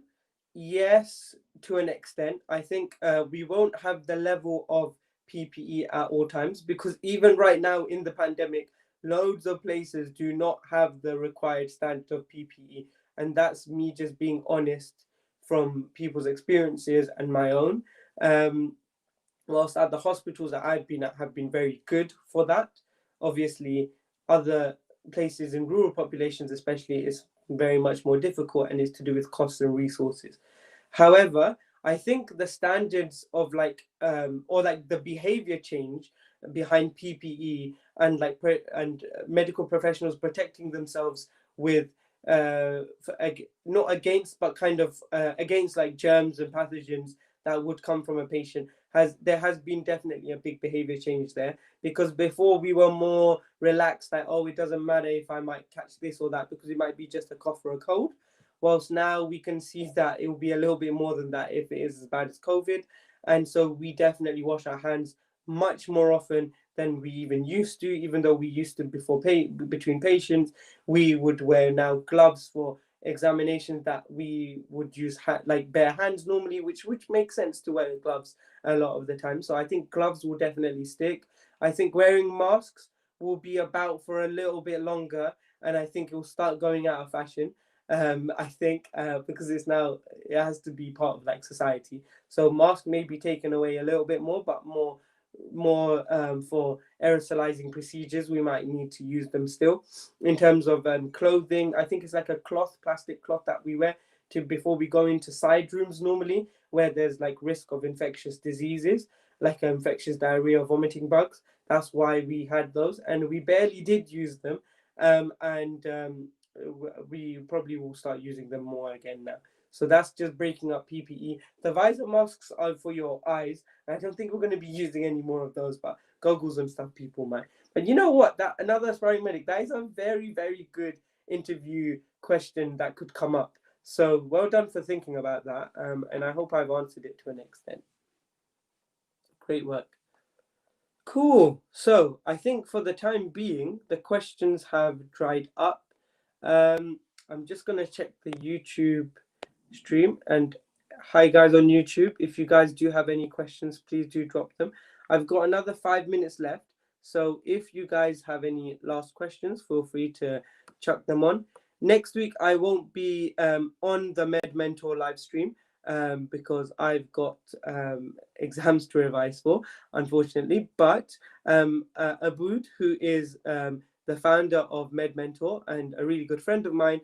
yes, to an extent. I think we won't have the level of PPE at all times, because even right now in the pandemic, loads of places do not have the required standard of PPE. And that's me just being honest from people's experiences and my own. Whilst at the hospitals that I've been at have been very good for that. Obviously, other places in rural populations, especially, is very much more difficult and is to do with costs and resources. However, I think the standards of or like the behavior change behind PPE and medical professionals protecting themselves with not against, but kind of against like germs and pathogens that would come from a patient, there has been definitely a big behavior change there, because before we were more relaxed, like, oh, it doesn't matter if I might catch this or that because it might be just a cough or a cold. Whilst now we can see that it will be a little bit more than that if it is as bad as COVID. And so we definitely wash our hands much more often than we even used to, even though we used to before between patients. We would wear now gloves for examinations that we would use like bare hands normally, which makes sense to wear gloves a lot of the time. So I think gloves will definitely stick. I think wearing masks will be about for a little bit longer, and I think it will start going out of fashion. I think because it has to be part of like society. So mask may be taken away a little bit more, but more for aerosolizing procedures, we might need to use them still. In terms of clothing, I think it's like a plastic cloth that we wear before we go into side rooms normally, where there's like risk of infectious diseases, like infectious diarrhea, vomiting bugs. That's why we had those, and we barely did use them. We probably will start using them more again now. So that's just breaking up PPE. The visor masks are for your eyes. I don't think we're going to be using any more of those, but goggles and stuff people might. But you know what? That another aspiring medic, that is a very, very good interview question that could come up. So well done for thinking about that. And I hope I've answered it to an extent. Great work. Cool. So I think for the time being, the questions have dried up. I'm just going to check the YouTube stream. And hi, guys on YouTube. If you guys do have any questions, please do drop them. I've got another 5 minutes left. So if you guys have any last questions, feel free to chuck them on. Next week, I won't be on the Medmentor live stream because I've got exams to revise for, unfortunately. But Abood, who is the founder of Medmentor and a really good friend of mine,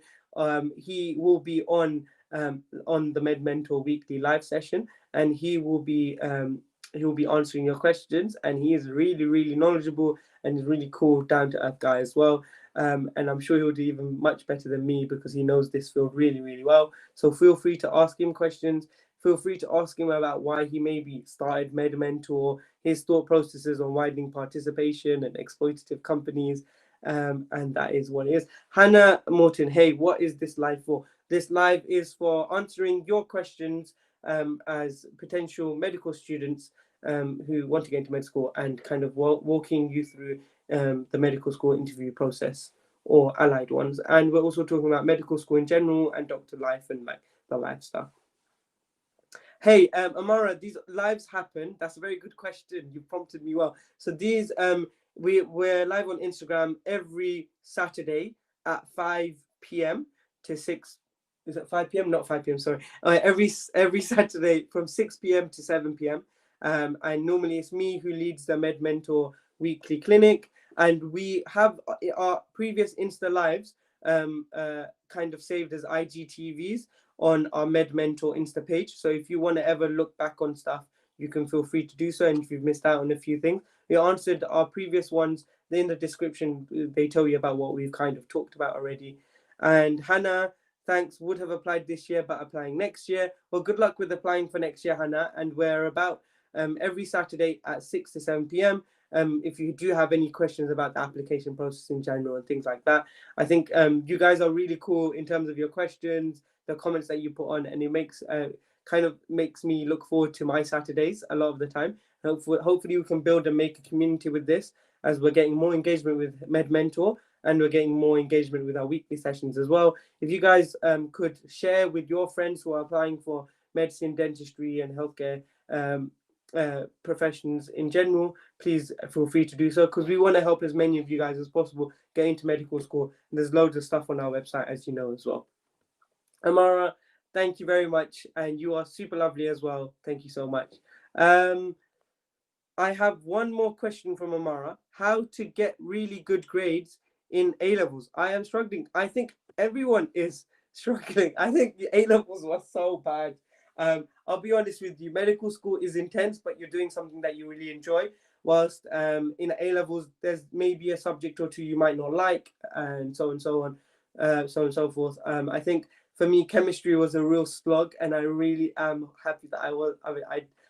he will be on the Medmentor weekly live session, and he will be answering your questions. And he is really, really knowledgeable and is really cool, down to earth guy as well. And I'm sure he'll do even much better than me because he knows this field really, really well. So feel free to ask him questions. Feel free to ask him about why he maybe started Medmentor, his thought processes on widening participation and exploitative companies. And that is what it is. Hannah Morton, hey, what is this live for? This live is for answering your questions as potential medical students who want to get into med school, and kind of walking you through the medical school interview process or allied ones. And we're also talking about medical school in general and doctor life and like the life stuff. Hey, Amara, these lives happen. That's a very good question. You prompted me well. So these, we're live on Instagram every Saturday at 5 p.m. to 6. Is it 5 p.m.? Not 5 p.m. Sorry. Every Saturday from 6 p.m. to 7 p.m. And normally it's me who leads the Medmentor weekly clinic, and we have our previous Insta lives kind of saved as IGTVs on our Medmentor Insta page. So if you want to ever look back on stuff, you can feel free to do so. And if you've missed out on a few things, we answered our previous ones. In the description, they tell you about what we've kind of talked about already. And Hannah, thanks, would have applied this year, but applying next year. Well, good luck with applying for next year, Hannah. And we're about every Saturday at 6 to 7 p.m. If you do have any questions about the application process in general and things like that. I think you guys are really cool in terms of your questions, the comments that you put on, and it makes kind of makes me look forward to my Saturdays a lot of the time. Hopefully we can build and make a community with this, as we're getting more engagement with Medmentor, and we're getting more engagement with our weekly sessions as well. If you guys could share with your friends who are applying for medicine, dentistry, and healthcare professions in general, please feel free to do so, because we want to help as many of you guys as possible get into medical school. And there's loads of stuff on our website, as you know, as well. Amara, thank you very much, and you are super lovely as well. Thank you so much. I have one more question from Amara. How to get really good grades in A-levels? I am struggling. I think everyone is struggling. I think the A-levels was so bad. I'll be honest with you, medical school is intense, but you're doing something that you really enjoy. Whilst in A-levels, there's maybe a subject or two you might not like, and so on, so on, so on and so forth. I think for me, chemistry was a real slog, and I really am happy that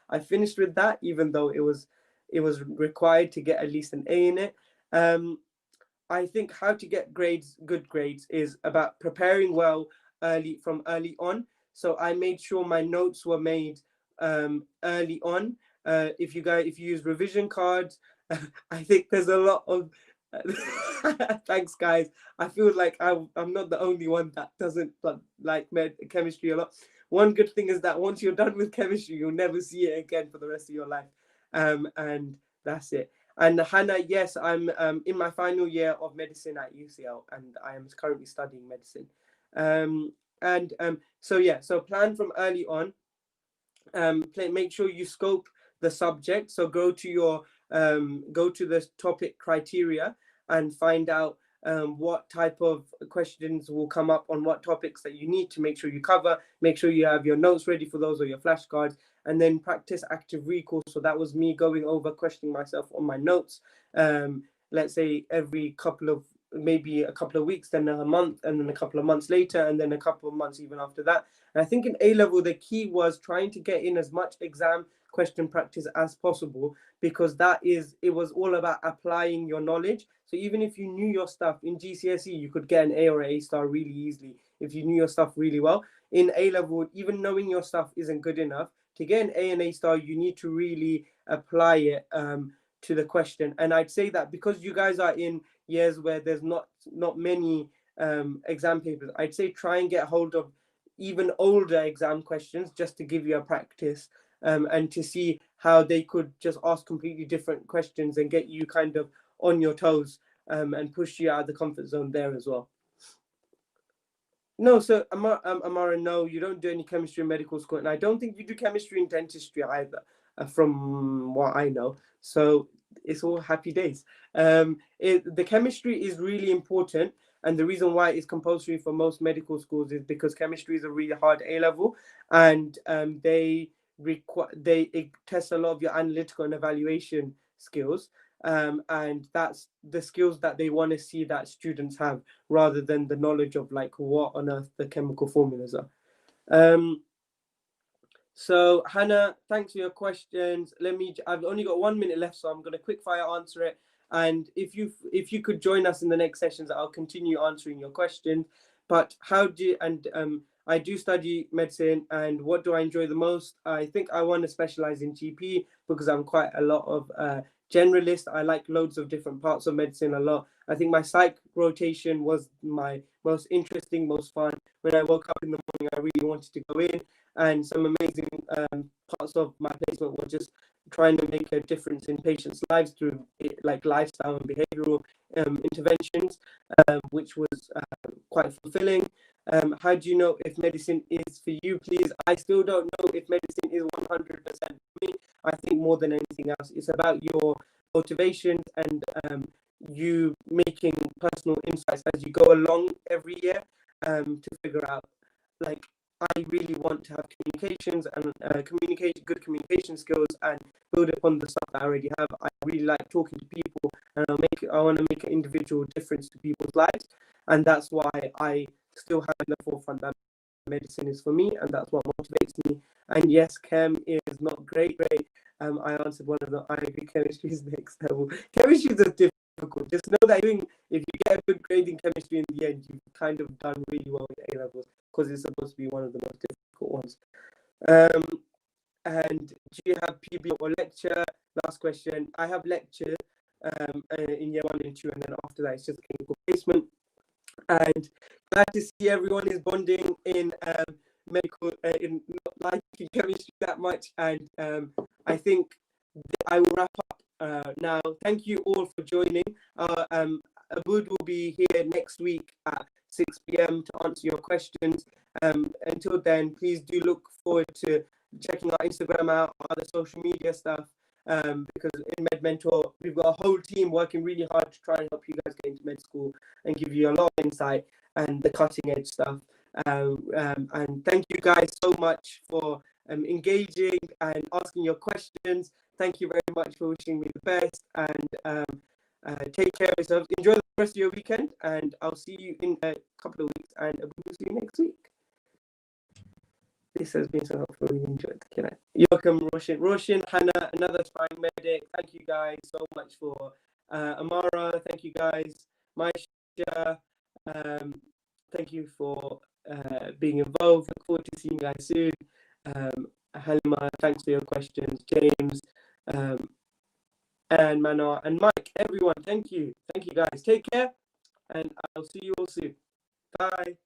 I finished with that, even though it was required to get at least an A in it. I think how to get good grades, is about preparing well from early on. So I made sure my notes were made early on. If you use revision cards, I think there's a lot of thanks, guys. I feel like I'm not the only one that doesn't like chemistry a lot. One good thing is that once you're done with chemistry, you'll never see it again for the rest of your life. And that's it. And Hannah, yes, I'm in my final year of medicine at UCL, and I am currently studying medicine. So plan from early on. Make sure you scope the subject. So go to the topic criteria and find out what type of questions will come up on what topics that you need to make sure you cover. Make sure you have your notes ready for those, or your flashcards, and then practice active recall. So that was me going over, questioning myself on my notes. Let's say maybe a couple of weeks, then a month, and then a couple of months later, and then a couple of months even after that. And I think in A-level, the key was trying to get in as much exam question practice as possible, because it was all about applying your knowledge. So even if you knew your stuff in GCSE, you could get an A or an A star really easily if you knew your stuff really well. In A-level, even knowing your stuff isn't good enough. To get an A and A star, you need to really apply it to the question. And I'd say that because you guys are in years where there's not many exam papers, I'd say try and get hold of even older exam questions, just to give you a practice, and to see how they could just ask completely different questions and get you kind of on your toes, and push you out of the comfort zone there as well. No, so Amara, no, you don't do any chemistry in medical school, and I don't think you do chemistry in dentistry either, from what I know. So it's all happy days. The chemistry is really important, and the reason why it's compulsory for most medical schools is because chemistry is a really hard A-level, and they test a lot of your analytical and evaluation skills. And that's the skills that they want to see that students have, rather than the knowledge of like what on earth the chemical formulas are. So Hannah, thanks for your questions. I've only got 1 minute left, so I'm going to quick fire answer it. And if you could join us in the next sessions, I'll continue answering your questions. But I do study medicine, and what do I enjoy the most? I think I want to specialize in GP, because I'm quite a lot of generalist. I like loads of different parts of medicine a lot. I think my psych rotation was my most interesting, most fun. When I woke up in the morning, I really wanted to go in, and some amazing parts of my placement were just trying to make a difference in patients' lives through like lifestyle and behavioral interventions, which was quite fulfilling. How do you know if medicine is for you? Please, I still don't know if medicine is 100% for me. I think more than anything else, it's about your motivation and you making personal insights as you go along every year, to figure out, like, I really want to have communications and good communication skills and build upon the stuff that I already have. I really like talking to people, and I want to make an individual difference to people's lives, and that's why I still have in the forefront that medicine is for me, and that's what motivates me. And yes, chem is not great. I answered one of the IB. Chemistry is next level. Chemistry is difficult. Just know that if you get a good grade in chemistry in the end, you've kind of done really well in A-levels, because it's supposed to be one of the most difficult ones. And do you have PB or lecture? Last question. I have lecture in year 1 and 2, and then after that it's just clinical placement. And glad to see everyone is bonding in medical, in not liking chemistry that much. And I think I will wrap up now. Thank you all for joining. Abood will be here next week at 6 p.m. to answer your questions. Until then, please do look forward to checking our Instagram out, our other social media stuff, because in Medmentor, we've got a whole team working really hard to try and help you guys get into med school and give you a lot of insight and the cutting edge stuff. And thank you guys so much for engaging and asking your questions. Thank you very much for wishing me the best, and take care of yourselves. Enjoy the rest of your weekend, and I'll see you in a couple of weeks, and we'll see you next week. This has been so helpful. Really enjoyed it. You're welcome, Roshan, Hannah, another aspiring medic. Thank you guys so much for Amara. Thank you guys, Maisha. Thank you for being involved. Look forward to seeing you guys soon. Halima, thanks for your questions. James, and Manar, and Mike, everyone, thank you. Thank you guys. Take care, and I'll see you all soon. Bye.